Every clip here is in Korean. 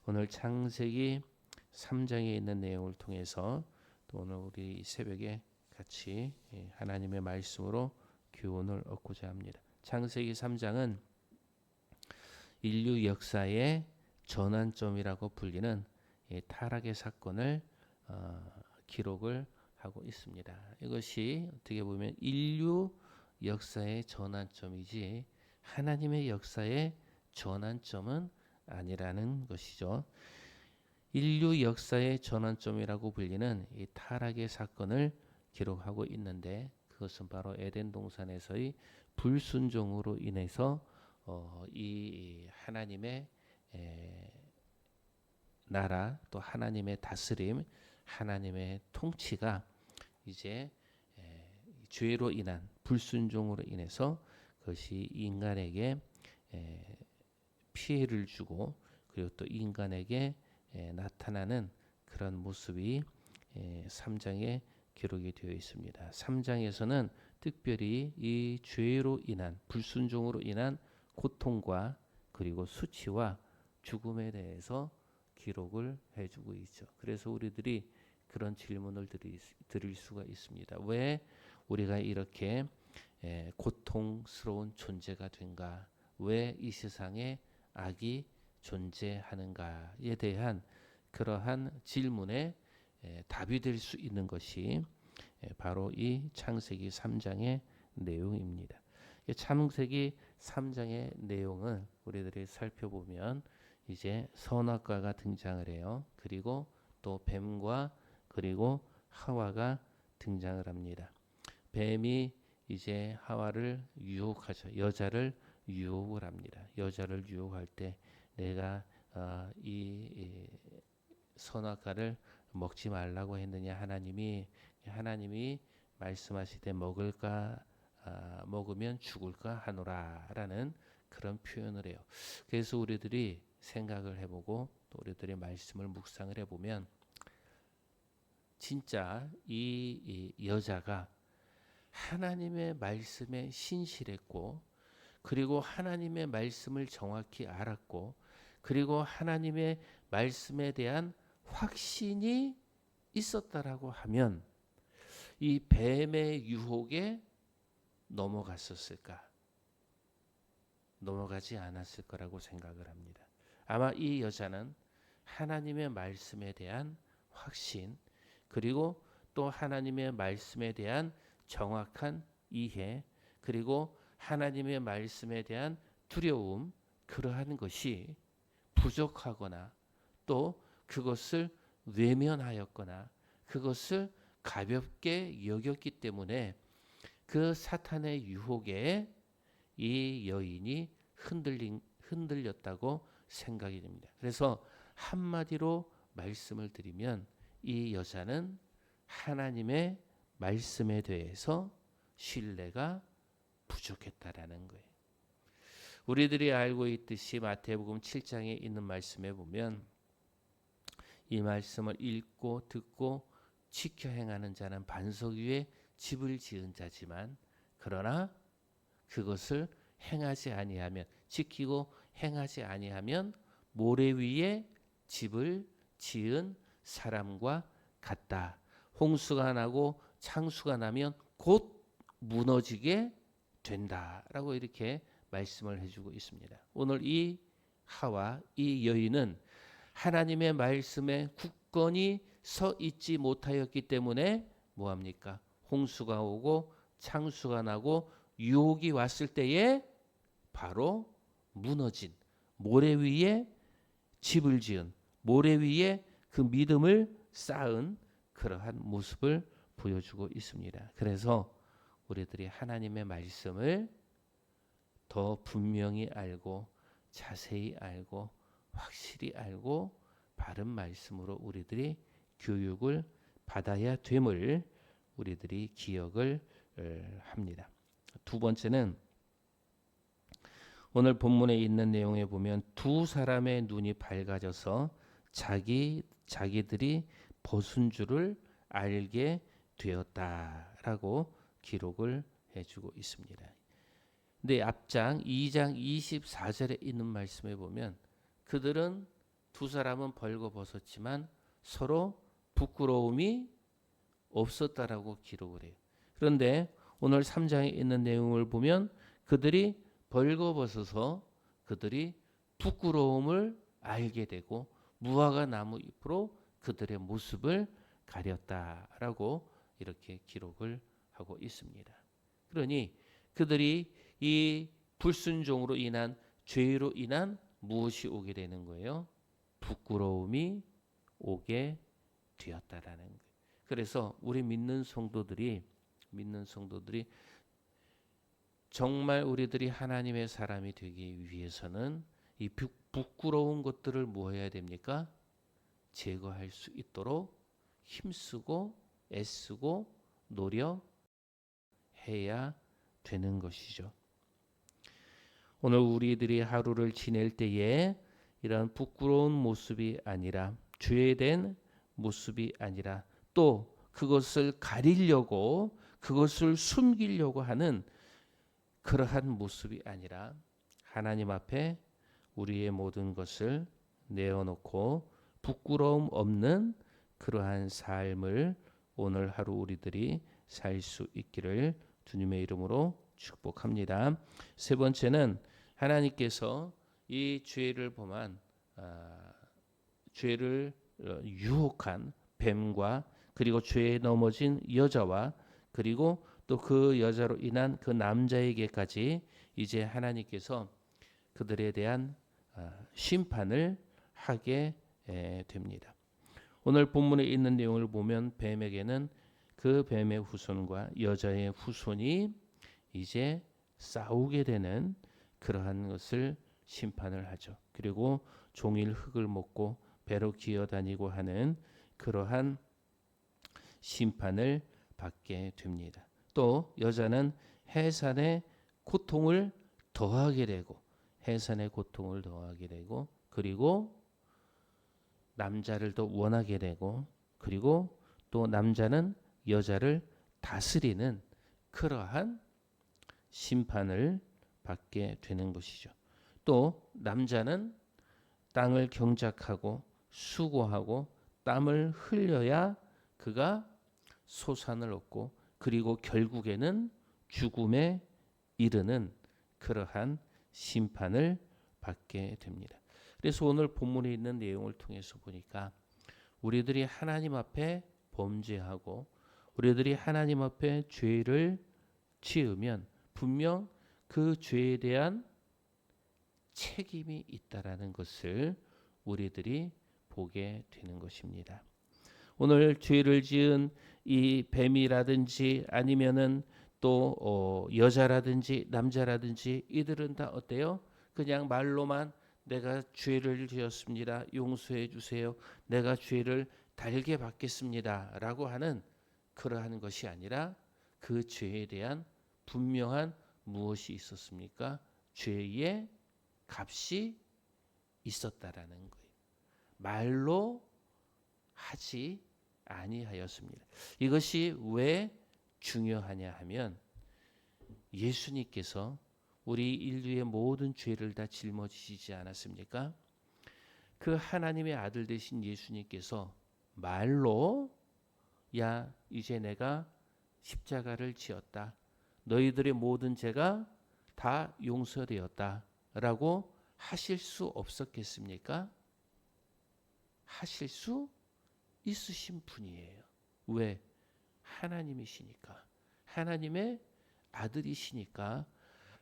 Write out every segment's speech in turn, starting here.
오늘 창세기 3장에 있는 내용을 통해서 또 오늘 우리 새벽에 같이 하나님의 말씀으로 교훈을 얻고자 합니다. 창세기 3장은 인류 역사의 전환점이라고 불리는 타락의 사건을 기록을 하고 있습니다. 이것이 어떻게 보면 인류 역사의 전환점이지 하나님의 역사의 전환점은 아니라는 것이죠. 인류 역사의 전환점이라고 불리는 이 타락의 사건을 기록하고 있는데 그것은 바로 에덴 동산에서의 불순종으로 인해서 이 하나님의 나라 또 하나님의 다스림, 하나님의 통치가 이제 죄로 인한 불순종으로 인해서 그것이 인간에게 피해를 주고 그리고 또 인간에게 나타나는 그런 모습이 3장에 기록이 되어 있습니다. 3장에서는 특별히 이 죄로 인한 불순종으로 인한 고통과 그리고 수치와 죽음에 대해서 기록을 해주고 있죠. 그래서 우리들이 그런 질문을 드릴 수가 있습니다. 왜 우리가 이렇게 고통스러운 존재가 된가? 왜 이 세상에 악이 존재하는가에 대한 그러한 질문에 답이 될 수 있는 것이 바로 이 창세기 3장의 내용입니다. 창세기 3장의 내용을 우리들이 살펴보면 이제 선악과가 등장을 해요. 그리고 또 뱀과 그리고 하와가 등장을 합니다. 뱀이 이제 하와를 유혹하죠. 여자를 유혹을 합니다. 여자를 유혹할 때 내가 이 선악과를 먹지 말라고 했느냐 하나님이 말씀하시되 먹을까 먹으면 죽을까 하노라라는 그런 표현을 해요. 그래서 우리들이 생각을 해보고 또 우리들의 말씀을 묵상을 해보면 진짜 이 여자가 하나님의 말씀에 신실했고 그리고 하나님의 말씀을 정확히 알았고 그리고 하나님의 말씀에 대한 확신이 있었다라고 하면 이 뱀의 유혹에 넘어갔었을까? 넘어가지 않았을 거라고 생각을 합니다. 아마 이 여자는 하나님의 말씀에 대한 확신 그리고 또 하나님의 말씀에 대한 정확한 이해 그리고 하나님의 말씀에 대한 두려움 그러한 것이 부족하거나 또 그것을 외면하였거나 그것을 가볍게 여겼기 때문에 그 사탄의 유혹에 이 여인이 흔들렸다고 생각이 됩니다. 그래서 한마디로 말씀을 드리면 이 여자는 하나님의 말씀에 대해서 신뢰가 부족했다라는 거예요. 우리들이 알고 있듯이 마태복음 7장에 있는 말씀에 보면 이 말씀을 읽고 듣고 지켜 행하는 자는 반석 위에 집을 지은 자지만 그러나 그것을 행하지 아니하면 지키고 행하지 아니하면 모래 위에 집을 지은 사람과 같다. 홍수가 나고 창수가 나면 곧 무너지게 된다라고 이렇게 말씀을 해주고 있습니다. 오늘 이 하와 이 여인은 하나님의 말씀에 굳건히 서 있지 못하였기 때문에 뭐합니까? 홍수가 오고 창수가 나고 유혹이 왔을 때에 바로 무너진 모래 위에 집을 지은 모래 위에 그 믿음을 쌓은 그러한 모습을 보여주고 있습니다. 그래서 우리들이 하나님의 말씀을 더 분명히 알고 자세히 알고 확실히 알고 바른 말씀으로 우리들이 교육을 받아야 됨을 우리들이 기억을 합니다. 두 번째는 오늘 본문에 있는 내용에 보면 두 사람의 눈이 밝아져서 자기들이 벗은 줄을 알게 되었다라고 기록을 해주고 있습니다. 근데 앞장 2장 24절에 있는 말씀에 보면 그들은 두 사람은 벌거벗었지만 서로 부끄러움이 없었다라고 기록을 해요. 그런데 오늘 3장에 있는 내용을 보면 그들이 벌거벗어서 그들이 부끄러움을 알게 되고 무화과 나무 잎으로 그들의 모습을 가렸다라고 이렇게 기록을 하고 있습니다. 그러니 그들이 이 불순종으로 인한 죄로 인한 무엇이 오게 되는 거예요? 부끄러움이 오게 되었다라는 거예요. 그래서 우리 믿는 성도들이 정말 우리들이 하나님의 사람이 되기 위해서는 이 부끄러운 것들을 뭐 해야 됩니까? 제거할 수 있도록 힘쓰고 애쓰고 노력해야 되는 것이죠. 오늘 우리들이 하루를 지낼 때에 이런 부끄러운 모습이 아니라 죄된 모습이 아니라 또 그것을 가리려고 그것을 숨기려고 하는 그러한 모습이 아니라 하나님 앞에 우리의 모든 것을 내어놓고 부끄러움 없는 그러한 삶을 오늘 하루 우리들이 살 수 있기를 주님의 이름으로 축복합니다. 세 번째는 하나님께서 이 죄를 범한 죄를 유혹한 뱀과 그리고 죄에 넘어진 여자와 그리고 또 그 여자로 인한 그 남자에게까지 이제 하나님께서 그들에 대한 심판을 하게 됩니다. 오늘 본문에 있는 내용을 보면 뱀에게는 그 뱀의 후손과 여자의 후손이 이제 싸우게 되는 그러한 것을 심판을 하죠. 그리고 종일 흙을 먹고 배로 기어다니고 하는 그러한 심판을 받게 됩니다. 또 여자는 해산의 고통을 더하게 되고 그리고 남자를 더 원하게 되고 그리고 또 남자는 여자를 다스리는 그러한 심판을 받게 되는 것이죠. 또 남자는 땅을 경작하고 수고하고 땀을 흘려야 그가 소산을 얻고 그리고 결국에는 죽음에 이르는 그러한 심판을 받게 됩니다. 그래서 오늘 본문에 있는 내용을 통해서 보니까 우리들이 하나님 앞에 범죄하고 우리들이 하나님 앞에 죄를 지으면 분명 그 죄에 대한 책임이 있다라는 것을 우리들이 보게 되는 것입니다. 오늘 죄를 지은 이 뱀이라든지 아니면은 또 여자라든지 남자라든지 이들은 다 어때요? 그냥 말로만 내가 죄를 지었습니다. 용서해 주세요. 내가 죄를 달게 받겠습니다라고 하는 그러한 것이 아니라 그 죄에 대한 분명한 무엇이 있었습니까? 죄의 값이 있었다라는 거예요. 말로 하지 아니하였습니다. 이것이 왜 중요하냐 하면 예수님께서 우리 인류의 모든 죄를 다 짊어지시지 않았습니까? 그 하나님의 아들 되신 예수님께서 말로 야 이제 내가 십자가를 지었다. 너희들의 모든 죄가 다 용서되었다. 라고 하실 수 없었겠습니까? 하실 수 있으신 분이에요. 왜? 하나님이시니까. 하나님의 아들이시니까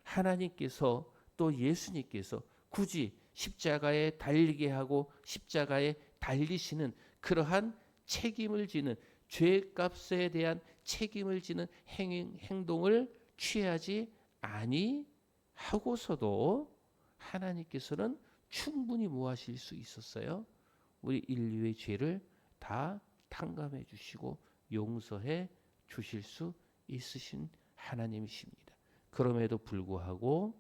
하나님께서 또 예수님께서 굳이 십자가에 달리게 하고 십자가에 달리시는 그러한 책임을 지는 죄값에 대한 책임을 지는 행동을 취하지 아니하고서도 하나님께서는 충분히 뭐 하실 수 있었어요? 우리 인류의 죄를 다 탕감해 주시고 용서해 주실 수 있으신 하나님이십니다. 그럼에도 불구하고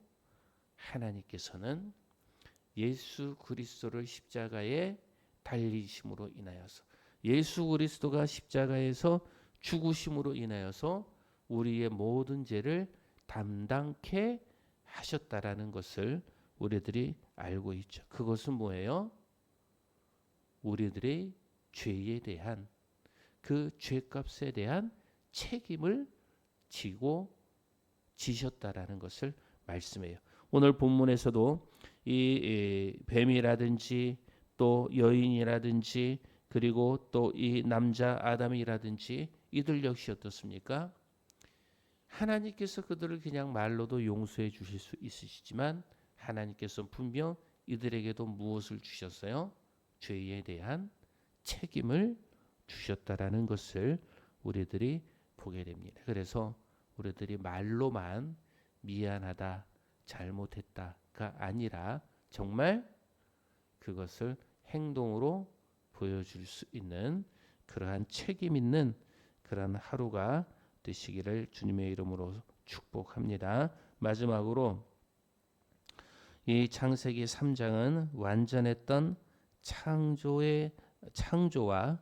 하나님께서는 예수 그리스도를 십자가에 달리심으로 인하여서 예수 그리스도가 십자가에서 죽으심으로 인하여서 우리의 모든 죄를 담당케 하셨다라는 것을 우리들이 알고 있죠. 그것은 뭐예요? 우리들의 죄에 대한 그 죄값에 대한 책임을 지셨다라는 것을 말씀해요. 오늘 본문에서도 이 뱀이라든지 또 여인이라든지 그리고 또 이 남자 아담이라든지 이들 역시 어떻습니까? 하나님께서 그들을 그냥 말로도 용서해 주실 수 있으시지만 하나님께서 분명 이들에게도 무엇을 주셨어요? 죄에 대한 책임을 주셨다라는 것을 우리들이 보게 됩니다. 그래서 우리들이 말로만 미안하다, 잘못했다가 아니라 정말 그것을 행동으로 보여줄 수 있는 그러한 책임 있는 그러한 하루가 되시기를 주님의 이름으로 축복합니다. 마지막으로 이 창세기 3장은 완전했던 창조와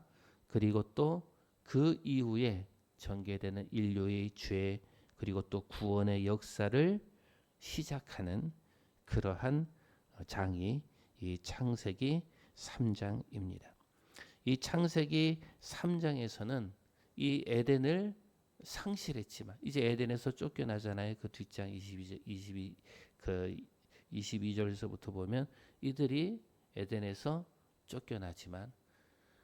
그리고 또 그 이후에 전개되는 인류의 죄 그리고 또 구원의 역사를 시작하는 그러한 장이 이 창세기 3장입니다. 이 창세기 3장에서는 이 에덴을 상실했지만 이제 에덴에서 쫓겨나잖아요. 그 뒷장 22절에서부터 보면 이들이 에덴에서 쫓겨나지만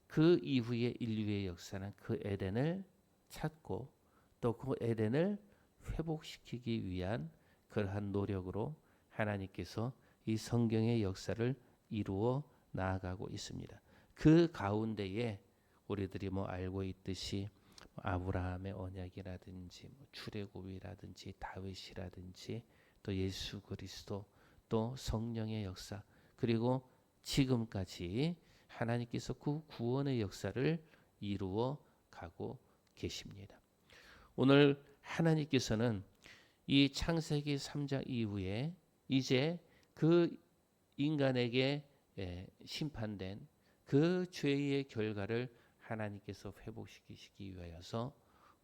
그 이후의 인류의 역사는 그 에덴을 찾고 또 그 에덴을 회복시키기 위한 그러한 노력으로 하나님께서 이 성경의 역사를 이루어 나아가고 있습니다. 그 가운데에 우리들이 알고 있듯이 아브라함의 언약이라든지 출애굽이라든지 다윗이라든지 또 예수 그리스도 또 성령의 역사 그리고 지금까지 하나님께서 그 구원의 역사를 이루어 가고 계십니다. 오늘 하나님께서는 이 창세기 3장 이후에 이제 그 인간에게 심판된 그 죄의 결과를 하나님께서 회복시키시기 위하여서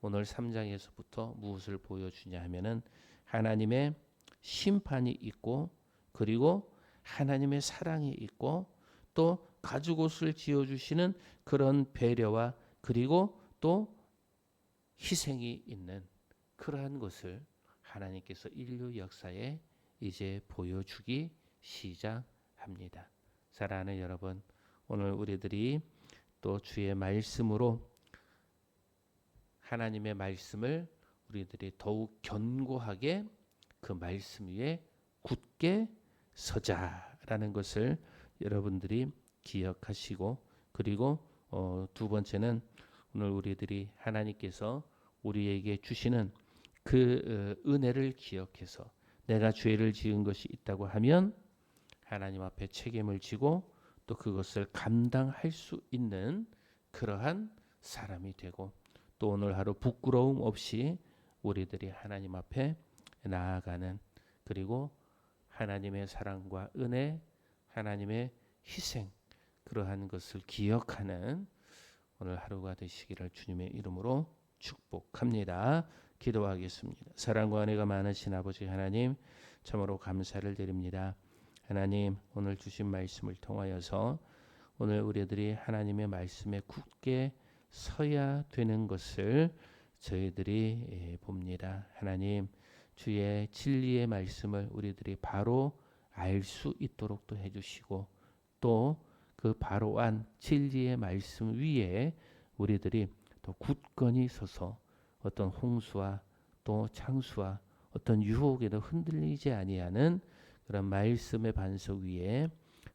오늘 3장에서부터 무엇을 보여주냐 하면은 하나님의 심판이 있고 그리고 하나님의 사랑이 있고 또 가죽옷을 지어주시는 그런 배려와 그리고 또 희생이 있는 그러한 것을 하나님께서 인류 역사에 이제 보여주기 시작합니다. 사랑하는 여러분, 오늘 우리들이 또 주의 말씀으로 하나님의 말씀을 우리들이 더욱 견고하게 그 말씀 위에 굳게 서자라는 것을 여러분들이 기억하시고 그리고 두 번째는 오늘 우리들이 하나님께서 우리에게 주시는 그 은혜를 기억해서 내가 죄를 지은 것이 있다고 하면 하나님 앞에 책임을 지고 또 그것을 감당할 수 있는 그러한 사람이 되고 또 오늘 하루 부끄러움 없이 우리들이 하나님 앞에 나아가는 그리고 하나님의 사랑과 은혜, 하나님의 희생 그러한 것을 기억하는 오늘 하루가 되시기를 주님의 이름으로 축복합니다. 기도하겠습니다. 사랑과 은혜가 많으신 아버지 하나님 참으로 감사를 드립니다. 하나님 오늘 주신 말씀을 통하여서 오늘 우리들이 하나님의 말씀에 굳게 서야 되는 것을 저희들이 봅니다. 하나님 주의 진리의 말씀을 우리들이 바로 알 수 있도록 또 해주시고 또 그 바로한 진리의 말씀 위에 우리들이 또 굳건히 서서 어떤 홍수와 또 창수와 어떤 유혹에도 흔들리지 아니하는 그런 말씀의 반석 위에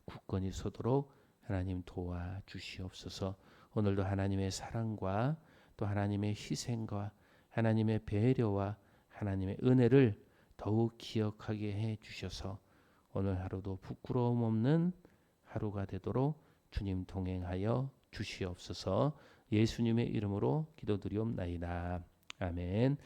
굳건히 서도록 하나님 도와주시옵소서. 오늘도 하나님의 사랑과 또 하나님의 희생과 하나님의 배려와 하나님의 은혜를 더욱 기억하게 해 주셔서 오늘 하루도 부끄러움 없는 하루가 되도록 주님 동행하여 주시옵소서. 예수님의 이름으로 기도드리옵나이다. 아멘.